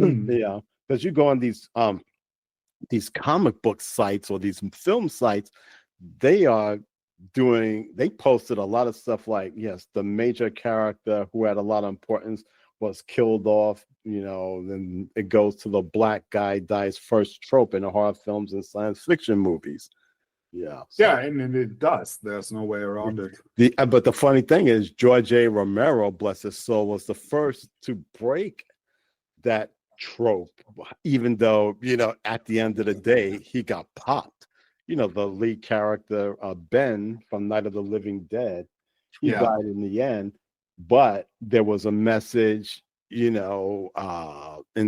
Yeah, because you go on these comic book sites or these film sites, they posted a lot of stuff like, yes, the major character who had a lot of importance was killed off, then it goes to the black guy dies first trope in the horror films and science fiction movies. Yeah. So. Yeah, and it does. There's no way around it. But the funny thing is, George A. Romero, bless his soul, was the first to break that trope, even though, at the end of the day, he got popped. The lead character, Ben from Night of the Living Dead, he died in the end, but there was a message, in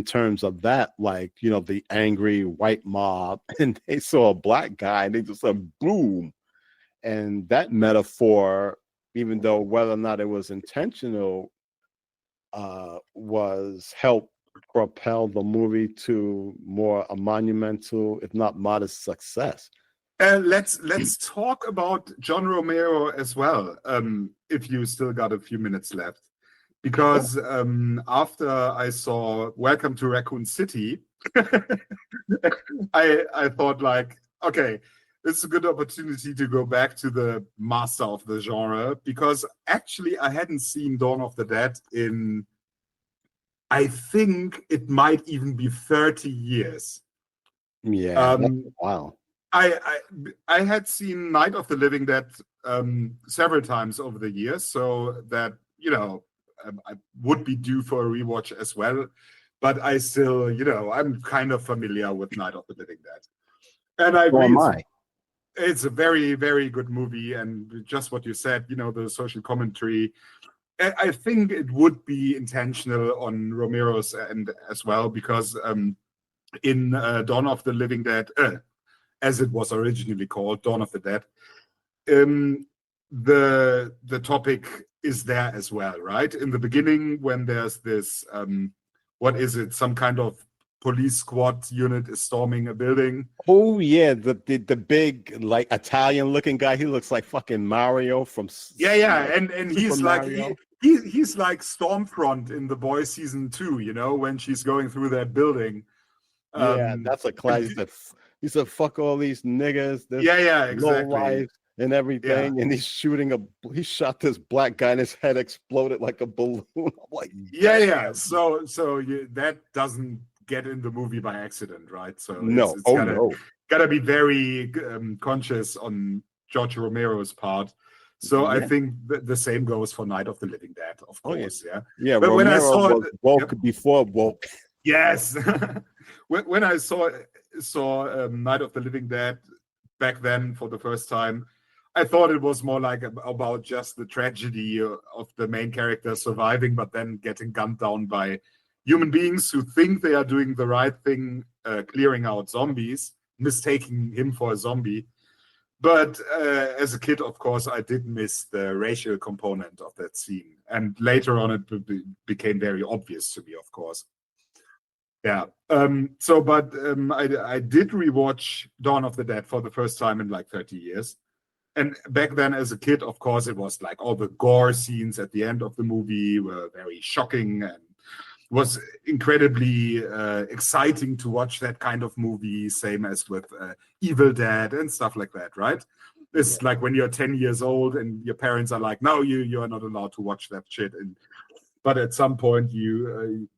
terms of that, like, the angry white mob, and they saw a black guy and they just said, boom. And that metaphor, even though whether or not it was intentional, was helped propel the movie to more a monumental, if not modest, success. Let's talk about John Romero as well, if you still got a few minutes left, because after I saw Welcome to Raccoon City, I thought, like, okay, it's a good opportunity to go back to the master of the genre, because actually I hadn't seen Dawn of the Dead in, I think it might even be 30 years. Yeah, wow. I had seen Night of the Living Dead several times over the years, so that, I would be due for a rewatch as well. But I still, I'm kind of familiar with Night of the Living Dead. And I agree, it's a very, very good movie. And just what you said, the social commentary, I think it would be intentional on Romero's end as well, because in Dawn of the Living Dead, as it was originally called, Dawn of the Dead, the topic is there as well, right? In the beginning, when there's this, what is it? Some kind of police squad unit is storming a building. Oh yeah, the big, like, Italian-looking guy. He looks like fucking Mario from. Yeah, and he's like he's like Stormfront in The Boys season 2. When she's going through that building. Yeah, that's a classic. He said, "Fuck all these niggas." Yeah, exactly. And everything, and he's he shot this black guy and his head exploded like a balloon. I'm like, yeah. So that doesn't get in the movie by accident, right? So no, gotta be very conscious on George Romero's part. So I think the same goes for Night of the Living Dead, of course. Yeah. But Romero when I saw was woke before woke. Yes. When I saw Night of the Living Dead back then for the first time, I thought it was more like about just the tragedy of the main character surviving, but then getting gunned down by human beings who think they are doing the right thing, clearing out zombies, mistaking him for a zombie. But as a kid, of course, I did miss the racial component of that scene. And later on, it became very obvious to me, of course. Yeah. I did rewatch Dawn of the Dead for the first time in like 30 years. And back then, as a kid, of course, it was like all the gore scenes at the end of the movie were very shocking and was incredibly exciting to watch that kind of movie, same as with Evil Dead and stuff like that, right? It's like when you're 10 years old and your parents are like, no, you are not allowed to watch that shit. But at some point, you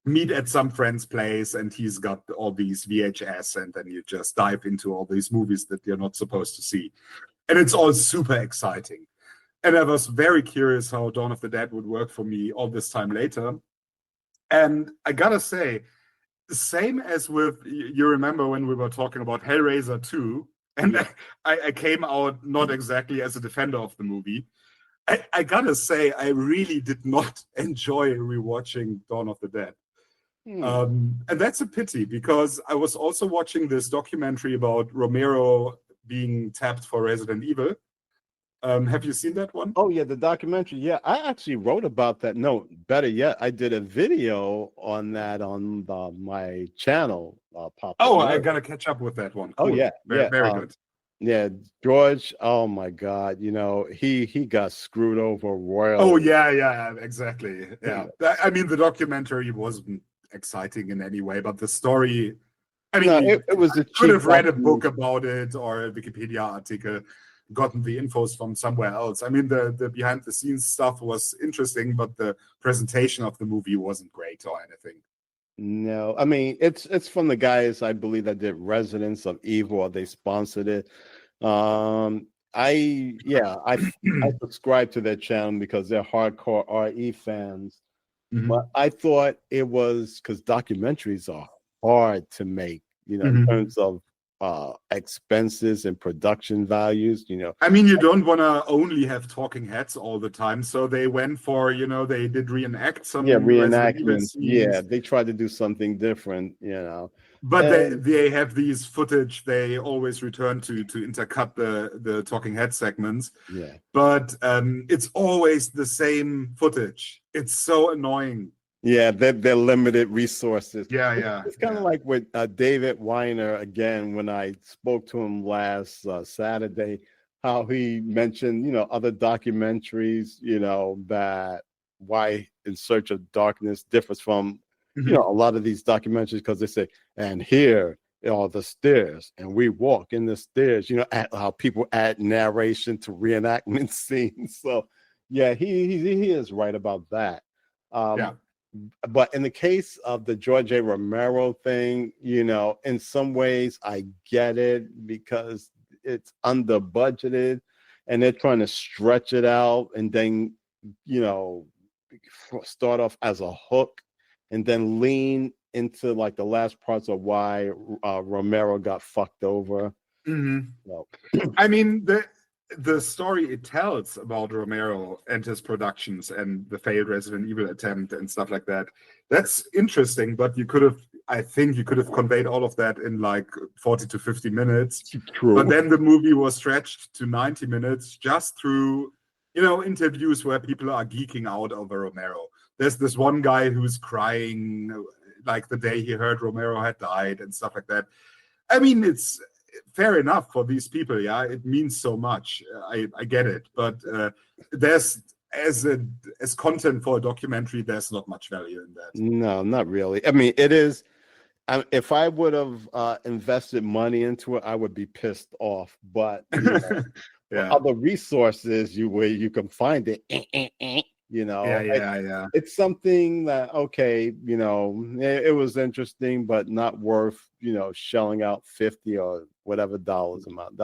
meet at some friend's place and he's got all these VHS, and then you just dive into all these movies that you're not supposed to see. And it's all super exciting. And I was very curious how Dawn of the Dead would work for me all this time later. And I gotta say, same as with, you remember when we were talking about Hellraiser 2, and I came out not exactly as a defender of the movie. I gotta say, I really did not enjoy rewatching Dawn of the Dead. And that's a pity, because I was also watching this documentary about Romero being tapped for Resident Evil. Have you seen that one? Oh yeah, the documentary. Yeah, I actually wrote about that. No, better yet, I did a video on that on my channel. I gotta catch up with that one. Cool. Oh yeah, very good. Yeah, George. Oh my God, he got screwed over royally. Oh yeah, exactly. Yeah, I mean the documentary wasn't exciting in any way. But the story, I mean, No, it was a could cheap have read a document. book about it or a Wikipedia article, gotten the infos from somewhere else. I mean, the behind the scenes stuff was interesting, but the presentation of the movie wasn't great or anything. No, I mean it's from the guys I believe that did Residents of Evil, or they sponsored it. I subscribe to their channel because they're hardcore RE fans. But I thought it was because documentaries are hard to make, in terms of expenses and production values, I mean, you don't want to only have talking heads all the time, so they went for, they did reenact some Resident Evil reenactments. scenes. Yeah, they tried to do something different, But And- they have these footage they always return to intercut the talking head segments. Yeah. But it's always the same footage. It's so annoying. Yeah, they're limited resources. Yeah. It's kind of like with David Weiner again, when I spoke to him last Saturday, how he mentioned, other documentaries, that Why in Search of Darkness differs from, a lot of these documentaries, because they say, and here are the stairs, and we walk in the stairs, how people add narration to reenactment scenes. So, yeah, he is right about that. But in the case of the George A. Romero thing, in some ways I get it because it's under budgeted and they're trying to stretch it out and then, start off as a hook and then lean into like the last parts of why Romero got fucked over. So. I mean, the story it tells about Romero and his productions and the failed Resident Evil attempt and stuff like that, that's interesting, but I think you could have conveyed all of that in like 40 to 50 minutes. True. But then the movie was stretched to 90 minutes just through, interviews where people are geeking out over Romero. There's this one guy who's crying like the day he heard Romero had died and stuff like that. I mean, it's fair enough for these people. Yeah, it means so much. I get it, but there's as content for a documentary, there's not much value in that. No, not really. I mean, it is. If I would have invested money into it, I would be pissed off. But other resources where you can find it, Yeah. It's something that it was interesting, but not worth shelling out $50 or whatever amount.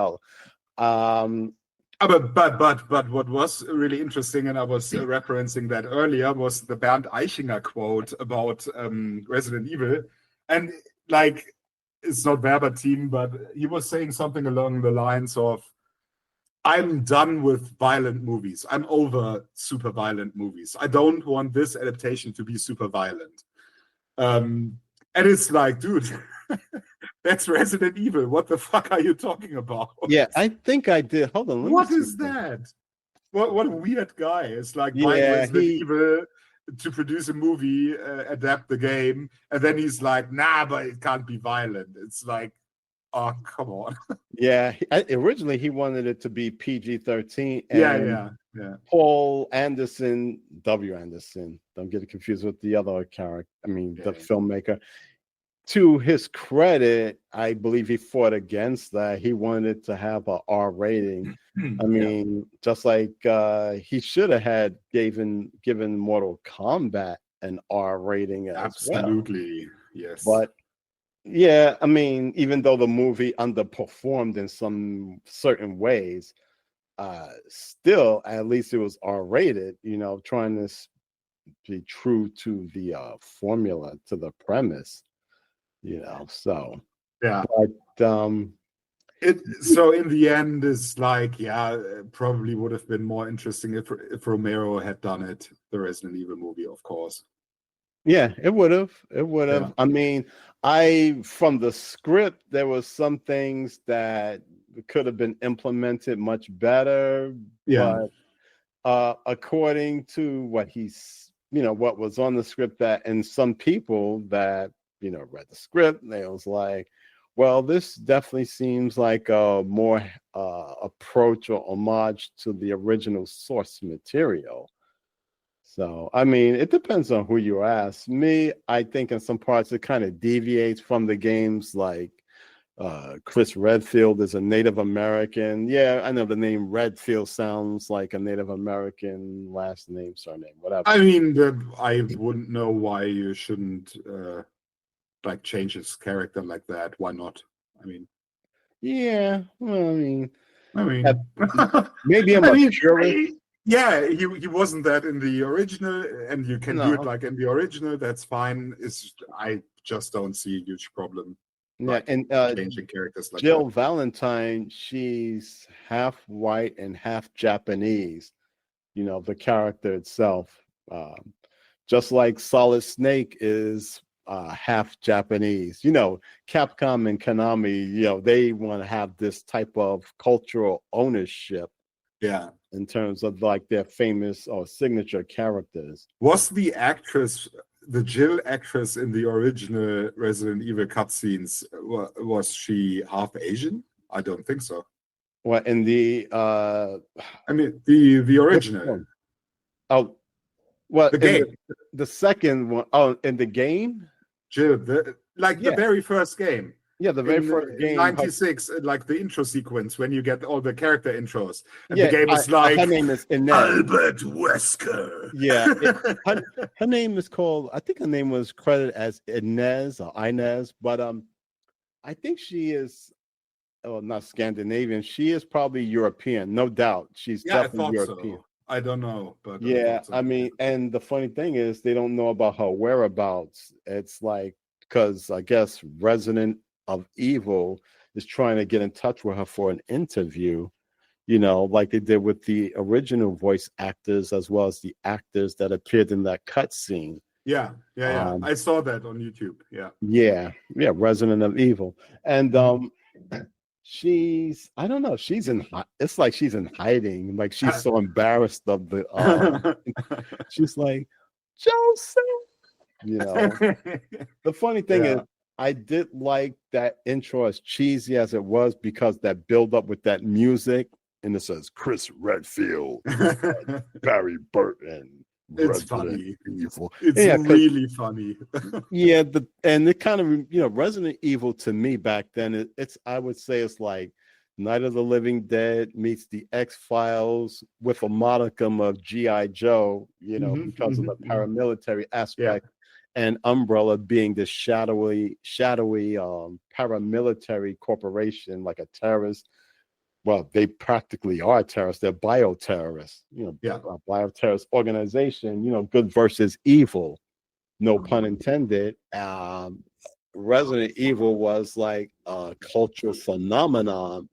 But what was really interesting, and I was referencing that earlier, was the Bernd Eichinger quote about Resident Evil. And like, it's not verbatim, but he was saying something along the lines of, I'm done with violent movies. I'm over super violent movies. I don't want this adaptation to be super violent. And it's like, dude, that's Resident Evil. What the fuck are you talking about? Yeah, I think I did. Hold on. What is that? What a weird guy. It's like buying Resident Evil to produce a movie, adapt the game, and then he's like, nah, but it can't be violent. It's like, oh, come on. Yeah, originally he wanted it to be PG-13. Yeah. Paul Anderson, W. Anderson, don't get it confused with the other character. I mean, the filmmaker. To his credit, I believe he fought against that. He wanted to have a R rating. I mean, just like he should have had given Mortal Kombat an R rating as well. Absolutely, yes. But yeah, I mean, even though the movie underperformed in some certain ways, still, at least it was R-rated, trying to be true to the formula, to the premise, so. Yeah. But, so in the end, it's like, probably would have been more interesting if Romero had done it, the Resident Evil movie, of course. Yeah, it would have. Yeah. I mean, from the script, there was some things that could have been implemented much better. Yeah. But according to what what was on the script, and some people that read the script, they was like, well, this definitely seems like a more approach or homage to the original source material. So, I mean, it depends on who you ask. Me, I think in some parts it kind of deviates from the games. Like Chris Redfield is a Native American. Yeah, I know the name Redfield sounds like a Native American last name, surname, whatever. I mean, I wouldn't know why you shouldn't like change his character like that. Why not? I mean, Yeah, well, I uh, mean, maybe I'm I a mean, purist. yeah, he wasn't that in the original, and you can do it No, like in the original. That's fine. I just don't see a huge problem yeah, like and changing characters like that. Jill Valentine, she's half white and half Japanese. The character itself. Just like Solid Snake is half Japanese. Capcom and Konami, they want to have this type of cultural ownership Yeah. in terms of like their famous or signature characters. Was the actress, the Jill actress in the original Resident Evil cutscenes, was she half Asian? I don't think so. Well, in the I mean, the which original, one? Oh, well, the in game, the second one, oh, in the game, Jill, the yeah, very first game. yeah, the very first In game. 96, like the intro sequence when you get all the character intros, and the Yeah, game is like her name is Inez. Albert Wesker. Yeah, her name is called. I think her name was credited as Inez or Inez, but I think she is. Oh, not Scandinavian. She is probably European, no doubt. She's Yeah, I definitely thought European. so. I don't know, but I Yeah, thought so. I mean, and the funny thing is, they don't know about her whereabouts. It's like because I guess Resident of Evil is trying to get in touch with her for an interview. Like they did with the original voice actors as well as the actors that appeared in that cutscene. Yeah. I saw that on YouTube. Yeah, Resident of Evil. And I don't know, it's like she's in hiding, like she's so embarrassed of the she's like, Joseph. The funny thing is, I did like that intro, as cheesy as it was, because that build up with that music, and it says Chris Redfield, Barry Burton. It's funny. Evil. It's really funny. Yeah, and it kind of, Resident Evil to me back then, I would say it's like Night of the Living Dead meets the X-Files with a modicum of G.I. Joe, because of the paramilitary aspect, and Umbrella being this shadowy paramilitary corporation, like a terrorist. Well, they practically are terrorists. They're bioterrorists, a bioterrorist organization, good versus evil, no pun intended. Resident Evil was like a cultural phenomenon.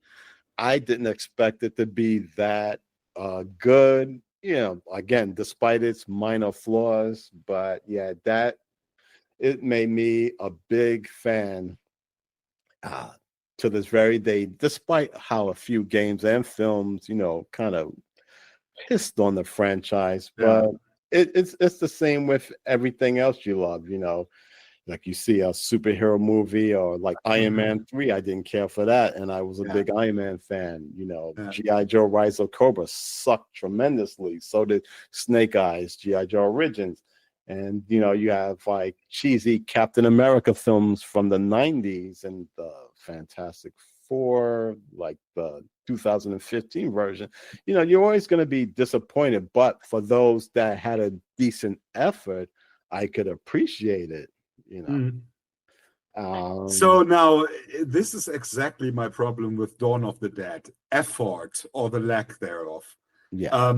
I didn't expect it to be that good, again, despite its minor flaws. But yeah, it made me a big fan to this very day, despite how a few games and films, kind of pissed on the franchise. But it's the same with everything else you love, like you see a superhero movie or like Iron Man 3. I didn't care for that, and I was a big Iron Man fan. G.I. Joe Rise of Cobra sucked tremendously. So did Snake Eyes, G.I. Joe Origins. And you have like cheesy Captain America films from the 90s and the Fantastic Four, like the 2015 version. You're always going to be disappointed, but for those that had a decent effort, I could appreciate it. So now this is exactly my problem with Dawn of the Dead: effort or the lack thereof. Yeah.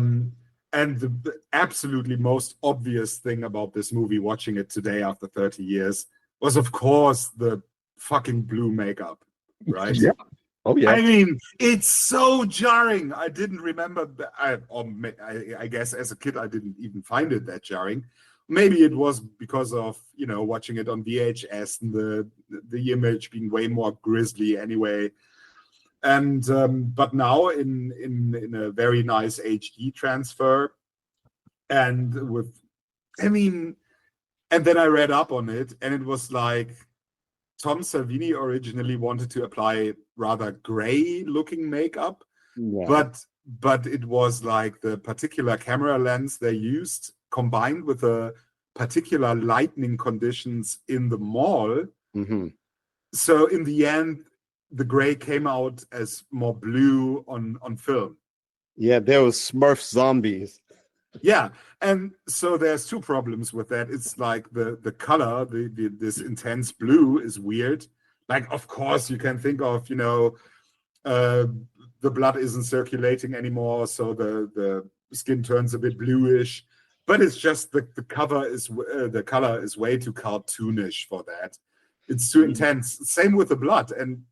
And the absolutely most obvious thing about this movie, watching it today after 30 years, was of course the fucking blue makeup, right? Yeah. Oh yeah. I mean, it's so jarring. I didn't remember that. I guess as a kid, I didn't even find it that jarring. Maybe it was because of watching it on VHS and the image being way more grisly anyway. And but now in a very nice HD transfer, and and then I read up on it, and it was like Tom Savini originally wanted to apply rather gray looking makeup, but it was like the particular camera lens they used combined with the particular lightning conditions in the mall. Mm-hmm. So in the end, the gray came out as more blue on film. Yeah, there was Smurf zombies. Yeah, and so there's two problems with that. It's like the color, this intense blue is weird. Like, of course, you can think of, the blood isn't circulating anymore, so the skin turns a bit bluish. But it's just the color is way too cartoonish for that. It's too intense. Same with the blood. And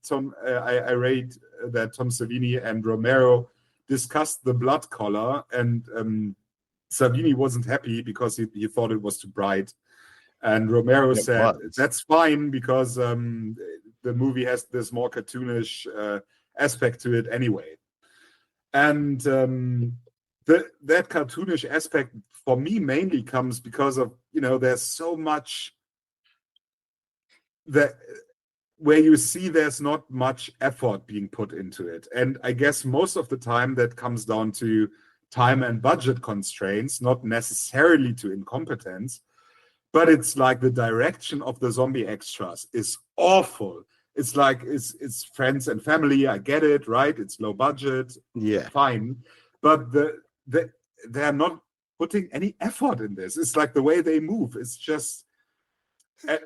I read that Tom Savini and Romero discussed the blood color, and Savini wasn't happy because he thought it was too bright. And Romero said, that's fine because the movie has this more cartoonish aspect to it anyway. And that cartoonish aspect for me mainly comes because of, there's so much that where you see there's not much effort being put into it. And I guess most of the time that comes down to time and budget constraints, not necessarily to incompetence, but it's like the direction of the zombie extras is awful. It's like it's friends and family. I get it, right? It's low budget, fine, but they're not putting any effort in this. It's like the way they move. It's just.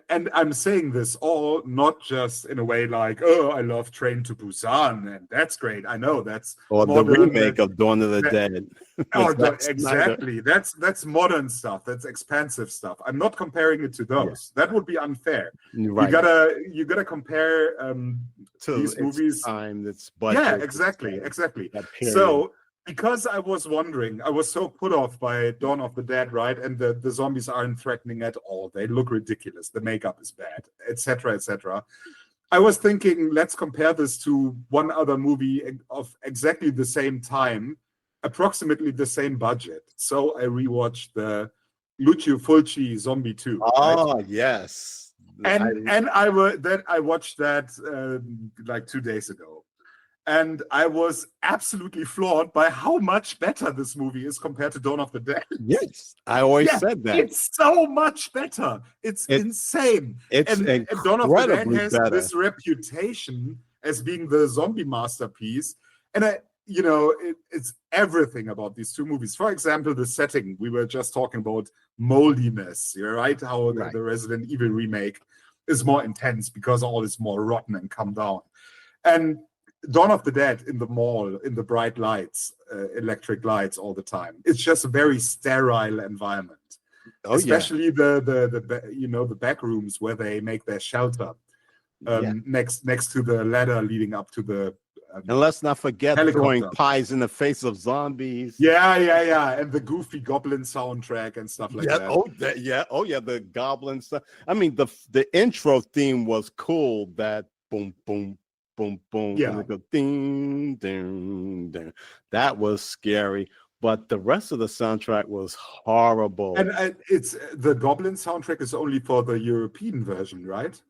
And I'm saying this all not just in a way like, oh, I love Train to Busan, and that's great. I know that's or the remake of Dawn of the Dead. Exactly. That's modern stuff. That's expansive stuff. I'm not comparing it to those. That would be unfair. Right. You gotta compare to these movies. Time that's budget. Yeah, exactly. So. Because I was wondering, I was so put off by Dawn of the Dead, right? And the zombies aren't threatening at all. They look ridiculous. The makeup is bad, etc., etc. I was thinking, let's compare this to one other movie of exactly the same time, approximately the same budget. So I rewatched the Lucio Fulci Zombie 2. Oh, right? yes. And I watched that like 2 days ago. And I was absolutely floored by how much better this movie is compared to Dawn of the Dead. Yes, I always said that. It's so much better. It's insane. It's and Dawn of the Dead has better. This reputation as being the zombie masterpiece. And it's everything about these two movies. For example, the setting. We were just talking about moldiness, right? How the Resident Evil remake is more intense because all is more rotten and come down. And Dawn of the Dead in the mall, in the bright lights, electric lights all the time. It's just a very sterile environment. Especially the back rooms where they make their shelter next to the ladder leading up to the and let's not forget throwing pies in the face of zombies. Yeah. And the goofy goblin soundtrack and stuff like that. The goblin stuff. I mean, the intro theme was cool. That boom, boom, boom, boom. Yeah. And it goes ding, ding, ding. That was scary. But the rest of the soundtrack was horrible. And it's the Goblin soundtrack is only for the European version, right?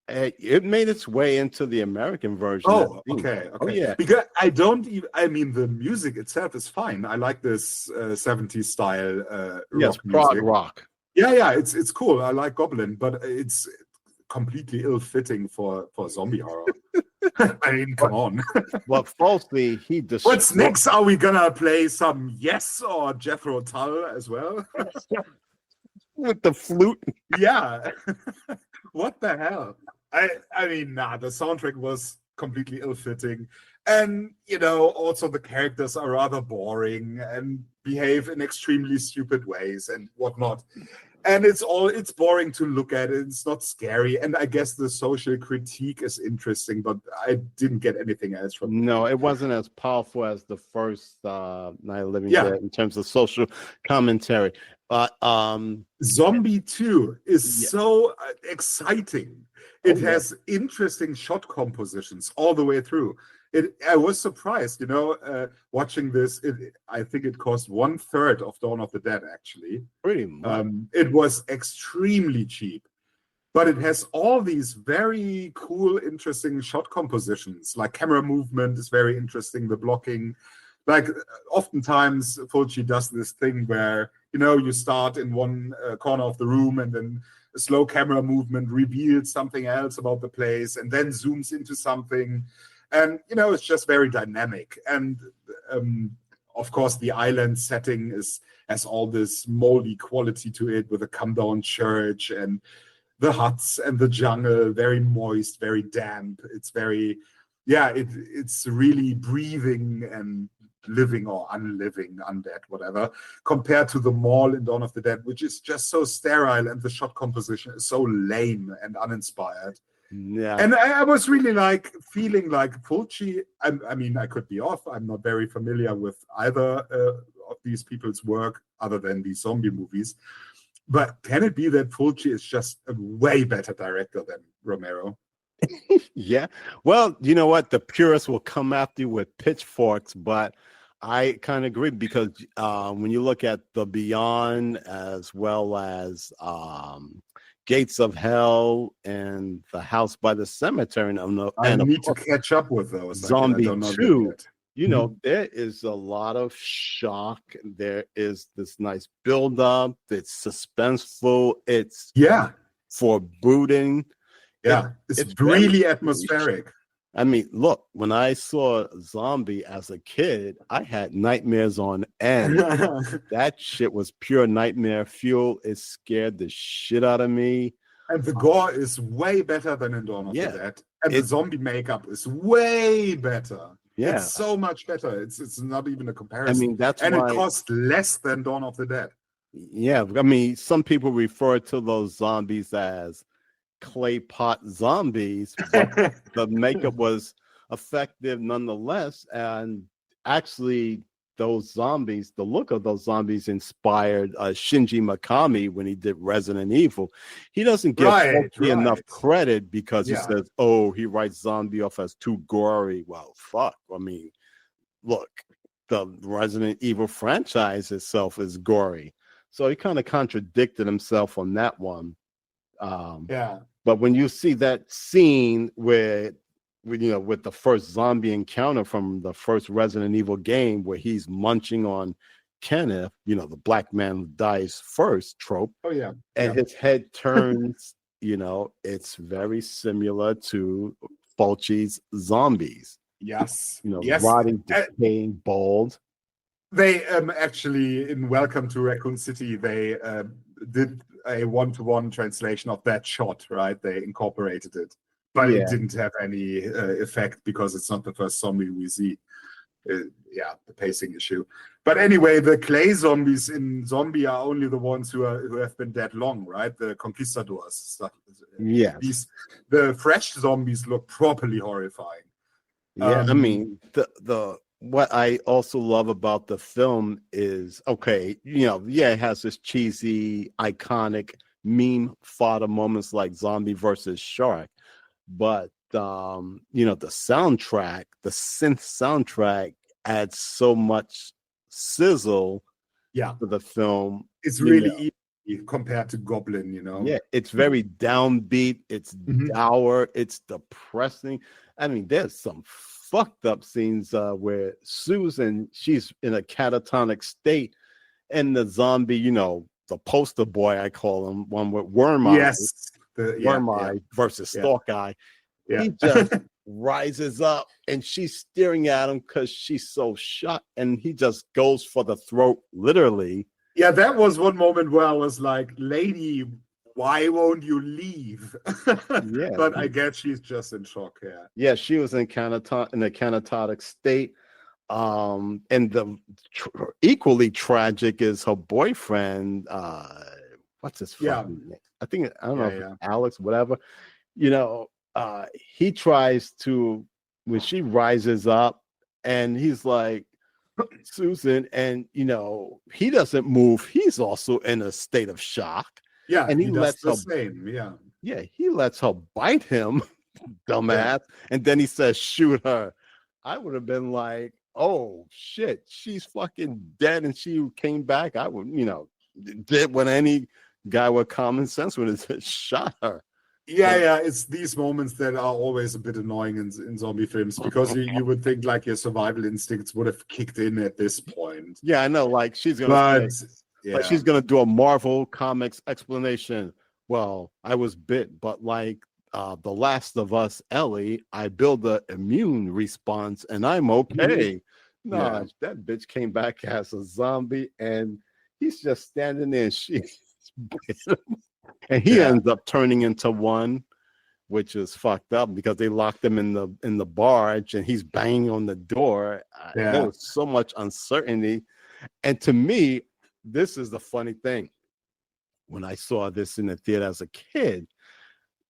It made its way into the American version. Oh, okay. Oh, yeah. Because I mean, the music itself is fine. I like this 70s style rock prog rock. Yeah, it's cool. I like Goblin, but it's completely ill-fitting for zombie horror. I mean, come on. Well, falsely, he destroyed. What's next? Are we gonna play some Yes or Jethro Tull as well? With the flute? Yeah. What the hell? I mean, the soundtrack was completely ill-fitting. And, also the characters are rather boring and behave in extremely stupid ways and whatnot. And it's boring to look at. It's not scary. And I guess the social critique is interesting, but I didn't get anything else from it. No, it wasn't as powerful as the first Night of the Living Dead in terms of social commentary. But Zombie 2 is so exciting. It has interesting shot compositions all the way through. I was surprised, watching this. I think it cost 1/3 of Dawn of the Dead, actually. Pretty much. It was extremely cheap, but it has all these very cool, interesting shot compositions. Like camera movement is very interesting. The blocking, like oftentimes Fulci does this thing where you start in one corner of the room, and then a slow camera movement reveals something else about the place, and then zooms into something. And, it's just very dynamic. And of course, the island setting has all this moldy quality to it, with a come-down church and the huts and the jungle, very moist, very damp. It's very, it's really breathing and living or unliving, undead, whatever, compared to the mall in Dawn of the Dead, which is just so sterile, and the shot composition is so lame and uninspired. Yeah. And I was really feeling like Fulci, I mean, I could be off. I'm not very familiar with either of these people's work other than these zombie movies. But can it be that Fulci is just a way better director than Romero? Yeah. Well, you know what? The purists will come after you with pitchforks, but I kind of agree, because when you look at The Beyond, as well as Gates of Hell and The House by the Cemetery, I need to catch up with those. Zombie I don't know 2. There is a lot of shock. There is this nice build-up. It's suspenseful. It's foreboding. It's really atmospheric. I mean, look, when I saw Zombie as a kid, I had nightmares on end. That shit was pure nightmare fuel. It scared the shit out of me. And the gore is way better than in Dawn of the Dead. And the zombie makeup is way better. Yeah. It's so much better. It's not even a comparison. I mean, it costs less than Dawn of the Dead. Yeah. I mean, some people refer to those zombies as clay pot zombies, but the makeup was effective nonetheless. And actually, those zombies, the look of those zombies inspired Shinji Mikami when he did Resident Evil. He doesn't get enough credit, because he says, he writes zombie off as too gory. Well, fuck. I mean, look, the Resident Evil franchise itself is gory. So he kind of contradicted himself on that one. But when you see that scene with the first zombie encounter from the first Resident Evil game, where he's munching on Kenneth, the black man dies first trope. And his head turns, it's very similar to Fulci's Zombies. Yes. Rotting, decaying, bald. They actually, in Welcome to Raccoon City, they did a one-to-one translation of that shot, right? They incorporated it. But it didn't have any effect, because it's not the first zombie we see. The pacing issue. But anyway, the clay zombies in Zombie are only the ones who have been dead long, right? The conquistadors. The fresh zombies look properly horrifying. I mean, the what I also love about the film is, it has this cheesy, iconic meme fodder moments like Zombie versus Shark. But the soundtrack, the synth soundtrack, adds so much sizzle to the film. It's really easy compared to Goblin, Yeah, it's very downbeat, it's dour, it's depressing. I mean, there's some fucked up scenes where Susan, she's in a catatonic state, and the zombie, the poster boy, I call him, one with worm eyes. Worm Eye versus Stalk Eye. He just rises up, and she's staring at him because she's so shocked, and he just goes for the throat, literally. Yeah, that was one moment where I was like, lady, why won't you leave? But I guess she's just in shock. Yeah, she was in a catatonic state. And the equally tragic is her boyfriend. What's his fucking name? I don't know, Alex, whatever. He tries to, when she rises up, and he's like, Susan, and he doesn't move. He's also in a state of shock. Yeah, and he lets the her same. He lets her bite him, dumbass. And then he says, shoot her. I would have been like, oh shit, she's fucking dead, and she came back. I would, did what any guy with common sense would have shot her. It's these moments that are always a bit annoying in zombie films, because you would think like your survival instincts would have kicked in at this point. Yeah, I know, like she's gonna say, Like she's gonna do a Marvel Comics explanation. Well, I was bit, but like The Last of Us, Ellie, I build an immune response and I'm okay. No, that bitch came back as a zombie and he's just standing there and she's and he ends up turning into one, which is fucked up because they locked him in the barge and he's banging on the door. There was so much uncertainty. And to me, this is the funny thing. When I saw this in the theater as a kid,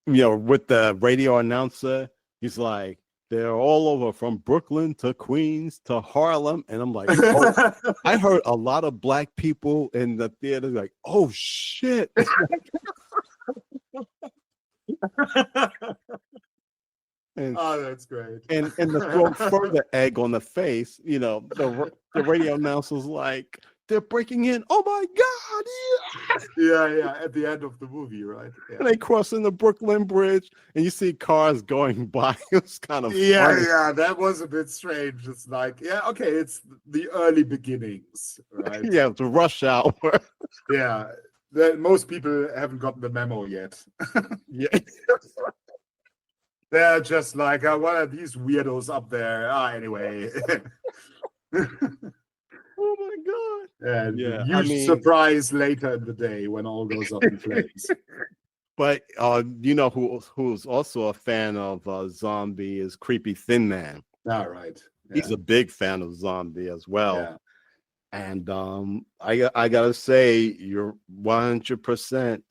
with the radio announcer, he's like, they're all over from Brooklyn to Queens to Harlem. And I'm like, oh, I heard a lot of black people in the theater like, oh, shit. Oh, that's great. And to throw further egg on the face, the radio announcer's like, they're breaking in. Oh my God! Yeah. At the end of the movie, right? Yeah. And they crossing the Brooklyn Bridge, and you see cars going by. It's kind of funny. Yeah. That was a bit strange. It's like, okay, it's the early beginnings, right? Yeah, it's a rush hour. Yeah, most people haven't gotten the memo yet. Yeah. They're just like, what are these weirdos up there? Anyway. Oh my God. And huge surprise later in the day when all goes up in flames. But who's also a fan of Zombie is Creepy Thin Man. All right. Yeah. He's a big fan of Zombie as well. Yeah. And I gotta say, you're 100%.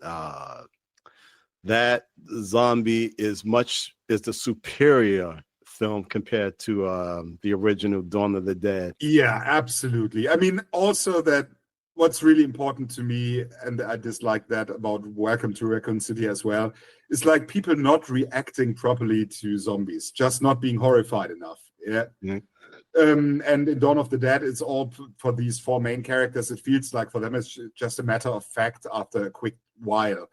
That Zombie is the superior film compared to the original Dawn of the Dead. Yeah, absolutely. I mean, also that what's really important to me, and I dislike that about Welcome to Raccoon City as well, is like people not reacting properly to zombies, just not being horrified enough. Yeah. Mm-hmm. And in Dawn of the Dead, it's all for these four main characters. It feels like for them it's just a matter of fact after a quick while.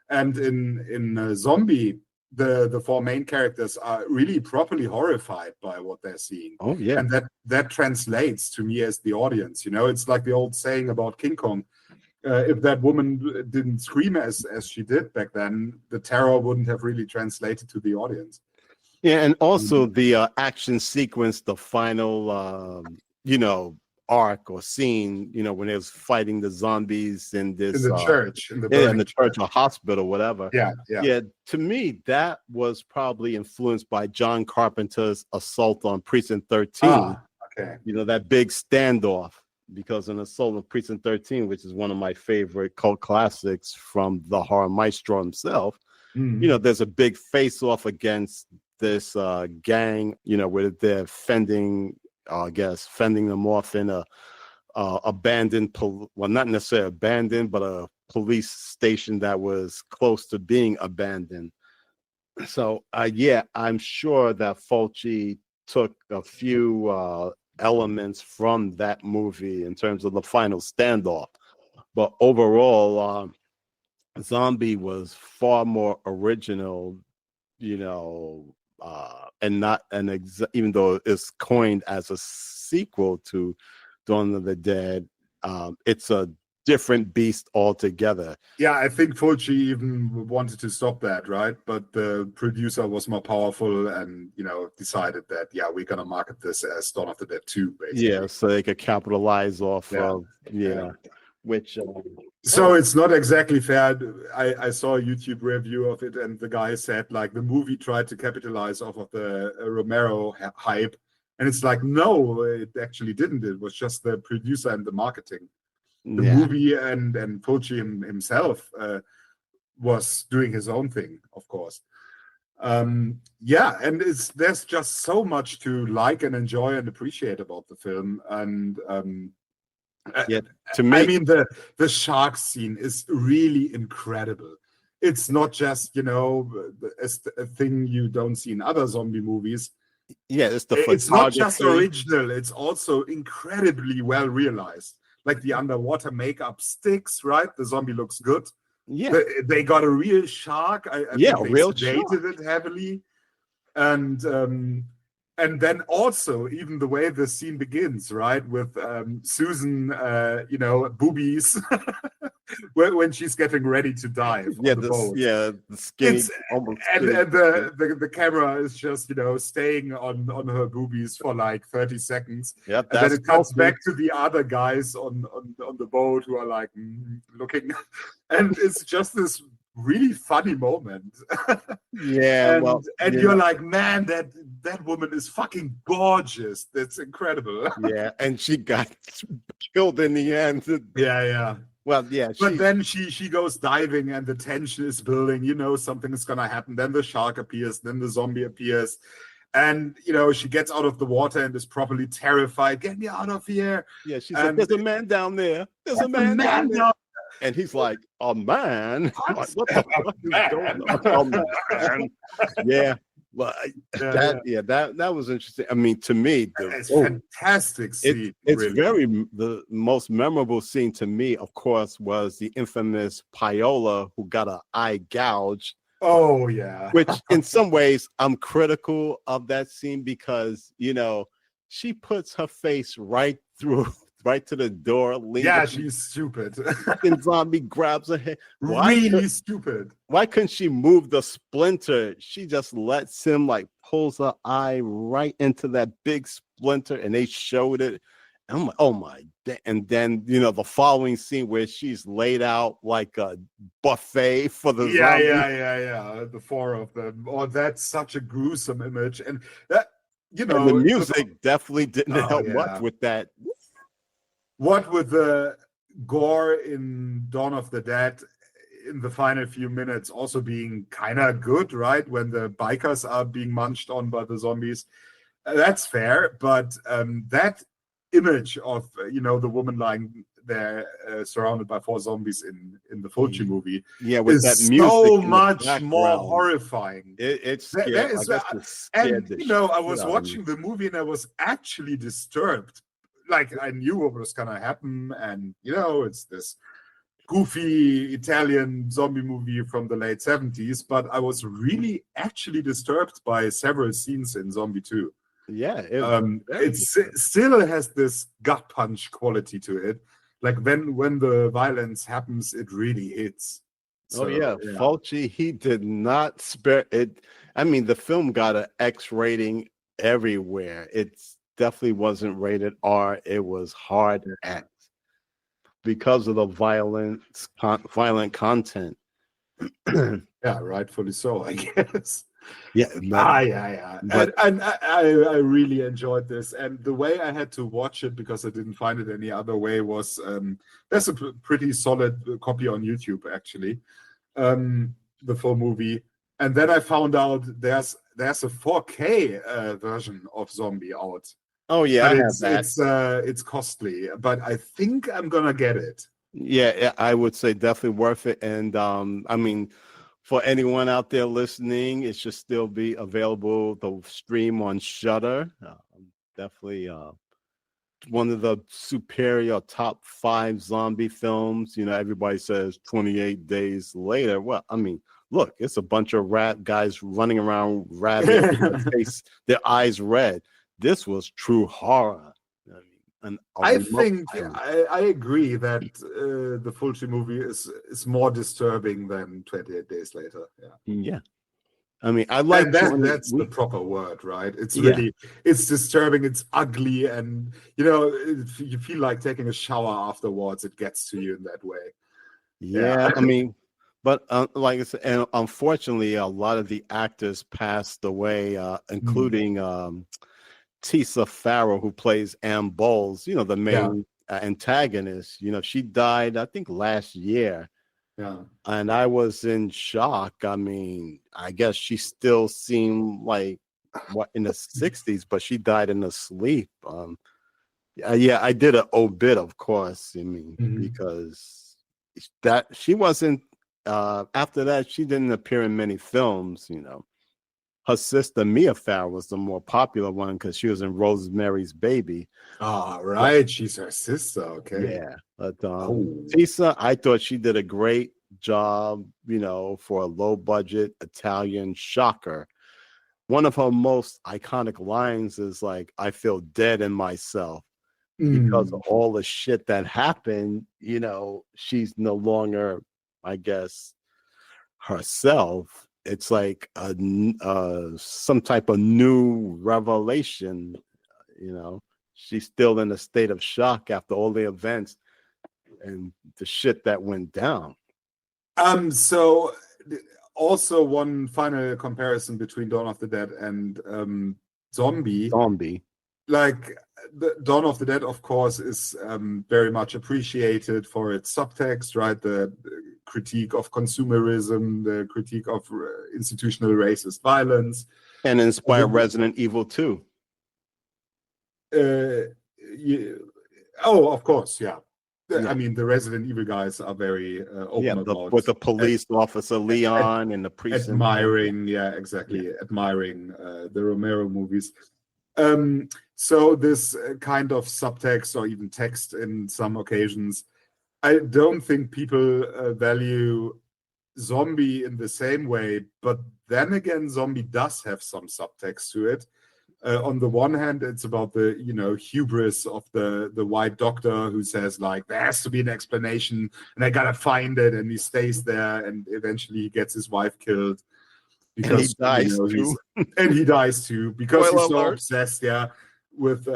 And in Zombie, the four main characters are really properly horrified by what they're seeing. Oh yeah, and that translates to me as the audience. It's like the old saying about King Kong. If that woman didn't scream as she did back then, the terror wouldn't have really translated to the audience. Yeah, and also the action sequence, the final, arc or scene, when it was fighting the zombies in this in the church, in the church or hospital, whatever. Yeah. To me, that was probably influenced by John Carpenter's Assault on Precinct 13. Okay. That big standoff, because in Assault on Precinct 13, which is one of my favorite cult classics from the horror maestro himself, there's a big face-off against this gang, where they're fending them off in a abandoned, not necessarily abandoned, but a police station that was close to being abandoned. So, I'm sure that Fulci took a few elements from that movie in terms of the final standoff. But overall, Zombie was far more original, and not even though it's coined as a sequel to Dawn of the Dead, it's a different beast altogether. Yeah, I think Fulci even wanted to stop that, right? But the producer was more powerful and, decided that, we're going to market this as Dawn of the Dead 2, basically. Yeah, so they could capitalize off of, which... So it's not exactly fair. I saw a YouTube review of it, and the guy said, like, the movie tried to capitalize off of the Romero hype. And it's like, no, it actually didn't. It was just the producer and the marketing. The movie and Fulci himself was doing his own thing, of course. And there's just so much to like and enjoy and appreciate about the film. And to me, I mean, the shark scene is really incredible. It's not just a thing you don't see in other zombie movies. Yeah, it's not just original. It's also incredibly well realized. Like the underwater makeup sticks, right? The zombie looks good. Yeah, they got a real shark. I think they real sedated shark. It heavily, and And then also even the way the scene begins, right, with Susan, boobies, when she's getting ready to dive on the boat. The skinny, It's almost and, skinny. and the camera is just staying on her boobies for like 30 seconds. Yep, And then that's it cuts Smokey. back to the other guys on the boat who are like looking, and it's just this really funny moment. Yeah, and you're like, man, that woman is fucking gorgeous. That's incredible. yeah, and she got killed in the end. Yeah. Well, yeah, But then she goes diving and the tension is building, something is gonna happen. Then the shark appears, then the zombie appears, and she gets out of the water and is properly terrified. Get me out of here. yeah, she's like, there's a man down there. There's a man down there. And he's like, a man? Like, what the fuck is going on? A man. Yeah. Well, that was interesting. I mean, to me, it's fantastic scene. It's really. the most memorable scene to me, of course, was the infamous Paola who got an eye gouge. Oh yeah. Which in some ways I'm critical of that scene because she puts her face right to the door. Yeah, she's stupid. And zombie grabs her head. Really stupid. Why couldn't she move the splinter? She just lets him pulls her eye right into that big splinter, and they showed it. And I'm like, oh my! And then the following scene where she's laid out like a buffet for the zombies. Yeah. The four of them. Oh, that's such a gruesome image, and that and the music definitely didn't help much with that. What with the gore in Dawn of the Dead in the final few minutes also being kind of good, right? When the bikers are being munched on by the zombies. That's fair, but that image of, the woman lying there surrounded by 4 zombies in the Fulci movie with that music so much more horrifying. It's scary. I was watching the movie and I was actually disturbed. Like, I knew what was gonna happen, and it's this goofy Italian zombie movie from the late 70s, but I was really actually disturbed by several scenes in Zombie 2. Yeah, it still has this gut punch quality to it. Like when the violence happens, it really hits. So, Fulci, he did not spare it. I mean, the film got an X rating everywhere. It's definitely wasn't rated R. It was hard X because of the violent content. Yeah, rightfully so, I guess. Yeah. But, and I really enjoyed this. And the way I had to watch it, because I didn't find it any other way, was there's a pretty solid copy on YouTube, actually, the full movie. And then I found out there's a 4K version of Zombie out. Oh yeah, but it's costly, but I think I'm gonna get it. Yeah, I would say definitely worth it. And I mean, for anyone out there listening, it should still be available to stream on Shudder. Definitely one of the superior top 5 zombie films. Everybody says 28 Days Later. Well, I mean, look, it's a bunch of guys running around rabid, their eyes red. This was true horror. I think I agree that the Fulci movie is more disturbing than 28 Days Later. Yeah. I mean, I like that's the proper word, right? It's really it's disturbing, it's ugly, and you feel like taking a shower afterwards. It gets to you in that way. Yeah. I mean, but like I said, and unfortunately, a lot of the actors passed away, including Tisa Farrow, who plays Ann Bowles, the main antagonist. She died, I think, last year. Yeah. And I was in shock. I mean, I guess she still seemed like in the 60s, but she died in her sleep. I did an obit, of course. I mean, because that she wasn't. After that, she didn't appear in many films. Her sister Mia Farrow was the more popular one because she was in Rosemary's Baby. Oh, right. She's her sister. Okay. Yeah. But Tisa, I thought she did a great job, for a low budget Italian shocker. one of her most iconic lines is like, "I feel dead in myself." Because of all the shit that happened, she's no longer, I guess, herself. It's like some type of new revelation. She's still in a state of shock after all the events and the shit that went down. So also one final comparison between Dawn of the Dead and Zombie. Like the Dawn of the Dead, of course, is very much appreciated for its subtext, right? The critique of consumerism, the critique of institutional racist violence, and inspired Resident Evil 2. Of course, yeah. I mean, the Resident Evil guys are very open about with the police officer Leon and the priest. Admiring the Romero movies. So this kind of subtext or even text in some occasions, I don't think people value Zombie in the same way, but then again, Zombie does have some subtext to it. On the one hand, it's about the hubris of the white doctor who says like there has to be an explanation and I gotta find it, and he stays there and eventually he gets his wife killed because he dies too. He dies too because he's so obsessed with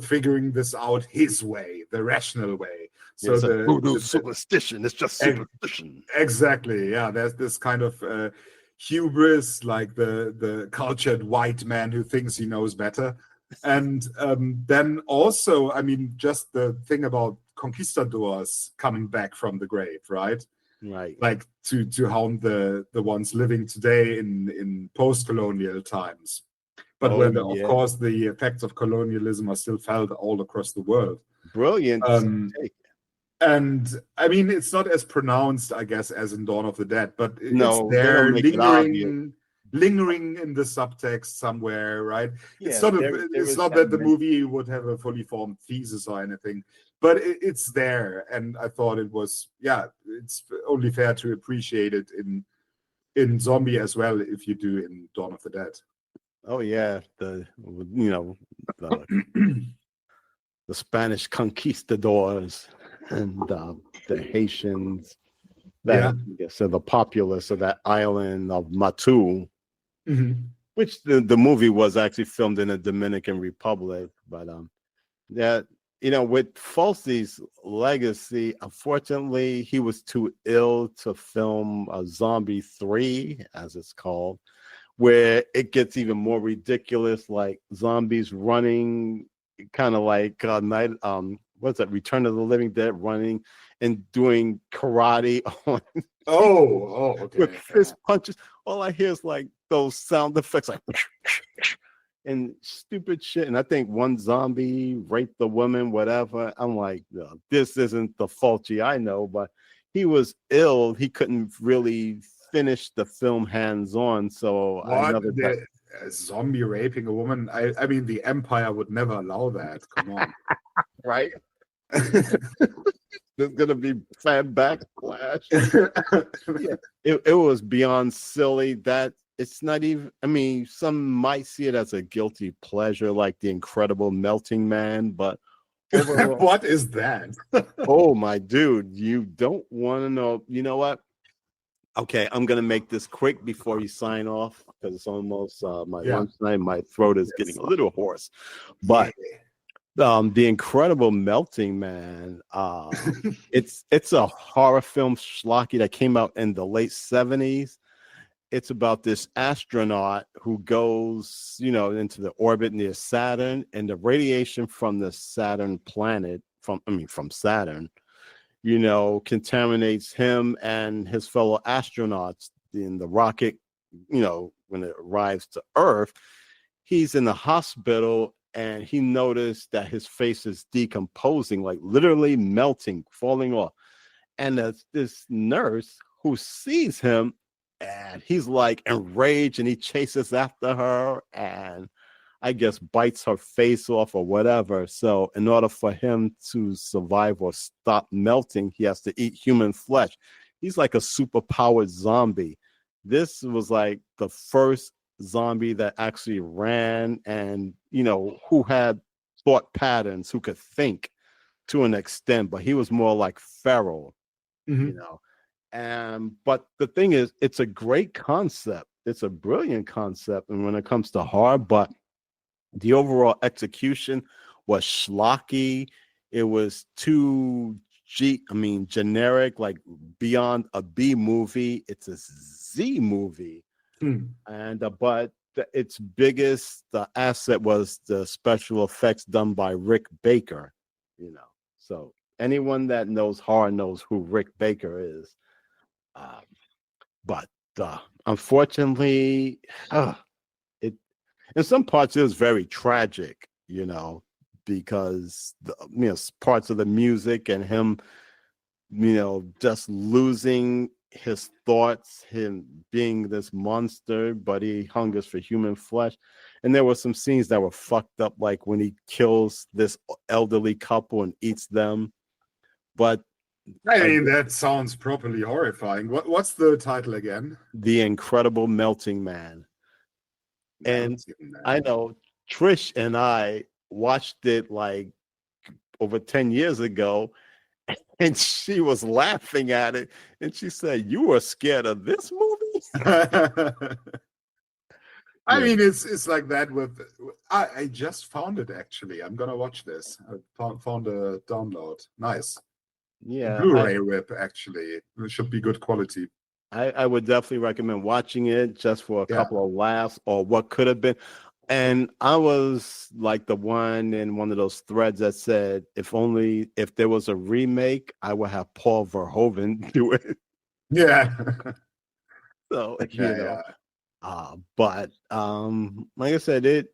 figuring this out his way, the rational way. So the voodoo superstition, it's just superstition. Exactly. Yeah, there's this kind of hubris, like the cultured white man who thinks he knows better. And then also, I mean, just the thing about conquistadors coming back from the grave, right? Right. Like to harm the ones living today in post-colonial times. But of course, the effects of colonialism are still felt all across the world. Brilliant. And I mean, it's not as pronounced, I guess, as in Dawn of the Dead, but it's there lingering in the subtext somewhere, right? Yeah, it's not that the movie would have a fully formed thesis or anything, but it's there. And I thought it was, it's only fair to appreciate it in Zombie as well, if you do in Dawn of the Dead. Oh yeah, the Spanish conquistadors and the Haitians, so the populace of that island of Matu, which the movie was actually filmed in the Dominican Republic. But with Fulci's legacy, unfortunately, he was too ill to film a Zombie 3, as it's called, where it gets even more ridiculous, like zombies running, kind of like what's that? Return of the Living Dead, running and doing karate on. Okay. With fist punches. All I hear is like those sound effects, like and stupid shit. And I think one zombie raped the woman, whatever. I'm like, no, this isn't the Fulci I know, but he was ill. He couldn't really finish the film hands-on. So zombie raping a woman. I mean, the Empire would never allow that. Come on. Right? There's gonna be fan backlash. It was beyond silly. That it's not even, I mean, some might see it as a guilty pleasure, like The Incredible Melting Man, but overall, what is that? Oh my dude, you don't want to know. You know what? Okay, I'm gonna make this quick before you sign off because it's almost my lunchtime. My throat is getting a little hoarse, but The Incredible Melting Man, it's a horror film schlocky that came out in the late 70s. It's about this astronaut who goes, into the orbit near Saturn, and the radiation from the Saturn planet, from Saturn, contaminates him and his fellow astronauts in the rocket. When it arrives to Earth, he's in the hospital and he noticed that his face is decomposing, like literally melting, falling off. And there's this nurse who sees him and he's like enraged and he chases after her and I guess bites her face off or whatever. So in order for him to survive or stop melting, he has to eat human flesh. He's like a superpowered zombie. This was like the first zombie that actually ran and, you know, who had thought patterns, who could think to an extent, but he was more like feral, you Mhm. know. And but the thing is, it's a great concept. It's a brilliant concept, and when it comes to horror, but the overall execution was schlocky. It was too generic, like beyond a B movie. It's a Z movie, Hmm. and but its biggest asset was the special effects done by Rick Baker. You know, so anyone that knows horror knows who Rick Baker is. Um, but unfortunately, it in some parts it was very tragic, you know, because parts of the music and him, you know, just losing his thoughts, him being this monster, but he hungers for human flesh. And there were some scenes that were fucked up, like when he kills this elderly couple and eats them. But I mean, that sounds properly horrifying. What's the title again? The Incredible Melting Man. And Melting I Man. know Trish and I watched it like over 10 years ago, and she was laughing at it. And she said, "You were scared of this movie?" I Yeah. mean, it's like that with. I just found it actually. I'm gonna watch this. I found a download. Nice. Yeah. Blu-ray rip actually. It should be good quality. I would definitely recommend watching it just for a Yeah. couple of laughs or what could have been. And I was like the one in one of those threads that said, if there was a remake, I would have Paul Verhoeven do it. Yeah. So, you Yeah. know, Yeah. but like I said, it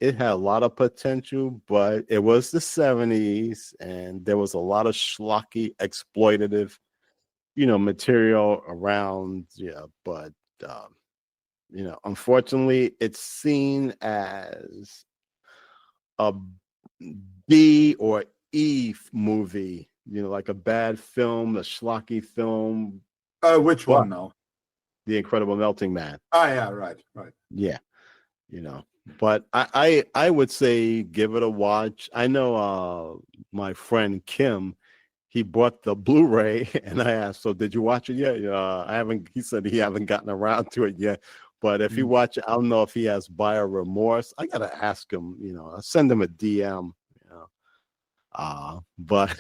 had a lot of potential, but it was the 70s and there was a lot of schlocky exploitative, you know, material around. Yeah, but you know, unfortunately, it's seen as a B or E movie, you know, like a bad film, a schlocky film. Which But one now? The Incredible Melting Man. Ah, yeah, right. Yeah, you know. But I would say give it a watch. I know my friend Kim, he bought the Blu-ray, and I asked, "So did you watch it yet?" I haven't. He said he haven't gotten around to it yet. But if he Mm. watch it, I don't know if he has buyer remorse. I gotta ask him. You know, I'll send him a DM. You know, but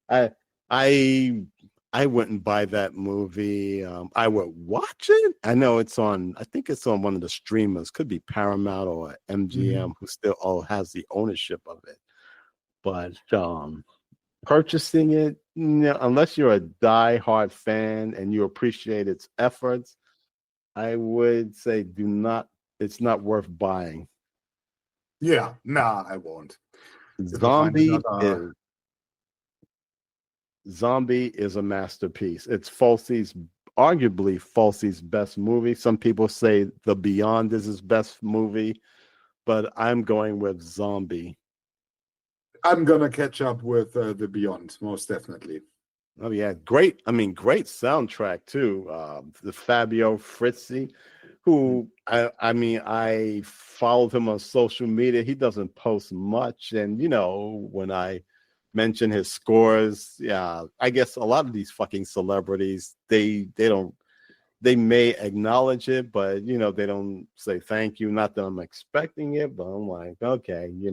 I I I wouldn't buy that movie. I would watch it. I know it's on. I think it's on one of the streamers. Could be Paramount or MGM, who still has the ownership of it. But purchasing it, you know, unless you're a die-hard fan and you appreciate its efforts, I would say do not. It's not worth buying. Yeah, nah, I won't. If I find Zombie another, is Zombie is a masterpiece. It's arguably Falsey's best movie. Some people say The Beyond is his best movie, but I'm going with Zombie. I'm gonna catch up with the Beyond, most definitely. Oh yeah, great. I mean, great soundtrack too. The Fabio Frizzi, who I mean, I followed him on social media. He doesn't post much, and you know, when I mention his scores, yeah, I guess a lot of these fucking celebrities, they may acknowledge it, but you know, they don't say thank you. Not that I'm expecting it, but I'm like, okay, you know.